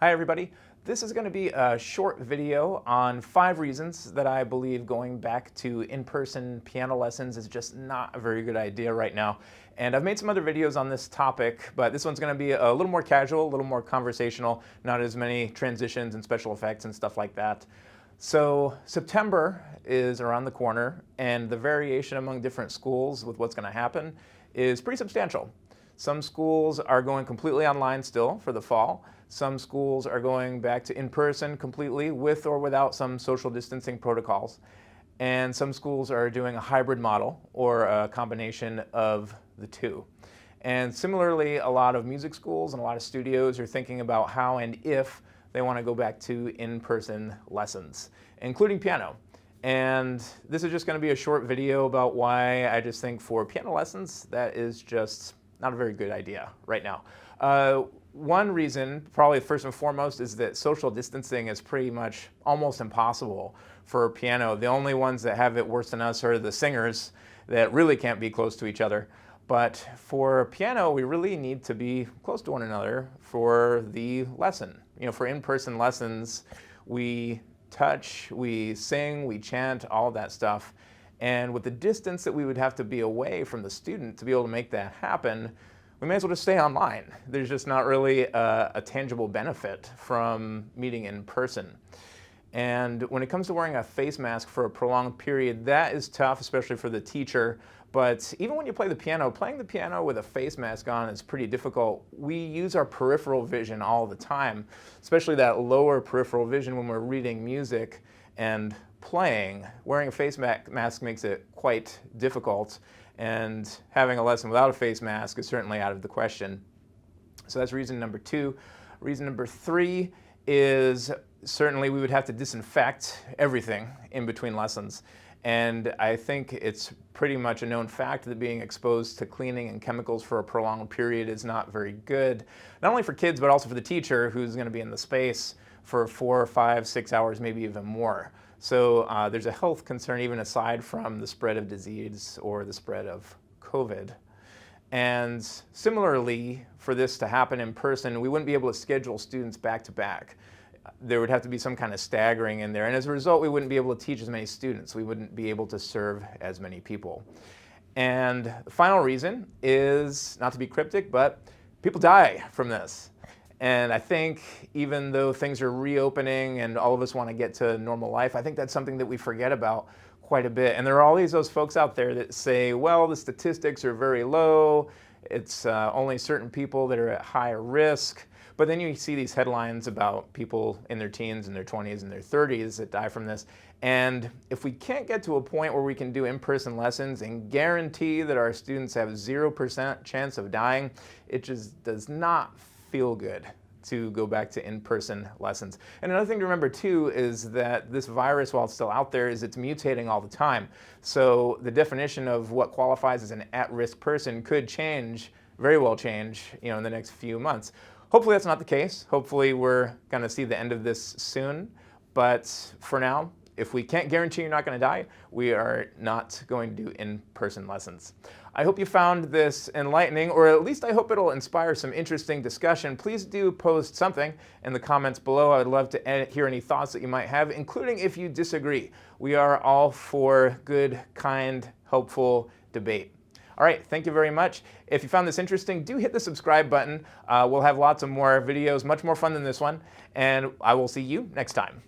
Hi everybody. This is going to be a short video on 5 reasons that I believe going back to in-person piano lessons is just not a very good idea right now. And I've made some other videos on this topic, but this one's going to be a little more casual, a little more conversational, not as many transitions and special effects and stuff like that. So September is around the corner, and the variation among different schools with what's going to happen is pretty substantial. Some schools are going completely online still for the fall. Some schools are going back to in-person completely with or without some social distancing protocols. And some schools are doing a hybrid model or a combination of the two. And similarly, a lot of music schools and a lot of studios are thinking about how and if they want to go back to in-person lessons, including piano. And this is just going to be a short video about why I just think for piano lessons, that is just not a very good idea right now. One reason, probably first and foremost, is that social distancing is pretty much almost impossible for piano. The only ones that have it worse than us are the singers that really can't be close to each other. But for piano, we really need to be close to one another for the lesson. You know, for in-person lessons, we touch, we sing, we chant, all of that stuff. And with the distance that we would have to be away from the student to be able to make that happen, we may as well just stay online. There's just not really a tangible benefit from meeting in person. And when it comes to wearing a face mask for a prolonged period, that is tough, especially for the teacher. But even when you play the piano, playing the piano with a face mask on is pretty difficult. We use our peripheral vision all the time, especially that lower peripheral vision when we're reading music and playing. Wearing a face mask makes it quite difficult, and having a lesson without a face mask is certainly out of the question. So that's reason number 2. Reason number 3 is certainly we would have to disinfect everything in between lessons. And I think it's pretty much a known fact that being exposed to cleaning and chemicals for a prolonged period is not very good, not only for kids, but also for the teacher who's going to be in the space for 4, 5, 6 hours, maybe even more. So there's a health concern even aside from the spread of disease or the spread of COVID. And similarly, for this to happen in person, we wouldn't be able to schedule students back to back. There would have to be some kind of staggering in there. And as a result, we wouldn't be able to teach as many students. We wouldn't be able to serve as many people. And the final reason is, not to be cryptic, but people die from this. And I think even though things are reopening and all of us want to get to normal life, I think that's something that we forget about quite a bit. And there are always those folks out there that say, well, the statistics are very low. It's only certain people that are at higher risk. But then you see these headlines about people in their teens and their 20s and their 30s that die from this. And if we can't get to a point where we can do in-person lessons and guarantee that our students have 0% chance of dying, it just does not feel good to go back to in-person lessons. And another thing to remember too is that this virus, while it's still out there, it's mutating all the time. So the definition of what qualifies as an at-risk person could change, very well change, in the next few months. Hopefully that's not the case. Hopefully we're going to see the end of this soon. But for now, if we can't guarantee you're not going to die, we are not going to do in-person lessons. I hope you found this enlightening, or at least I hope it'll inspire some interesting discussion. Please do post something in the comments below. I would love to hear any thoughts that you might have, including if you disagree. We are all for good, kind, helpful debate. All right, thank you very much. If you found this interesting, do hit the subscribe button. We'll have lots of more videos, much more fun than this one, and I will see you next time.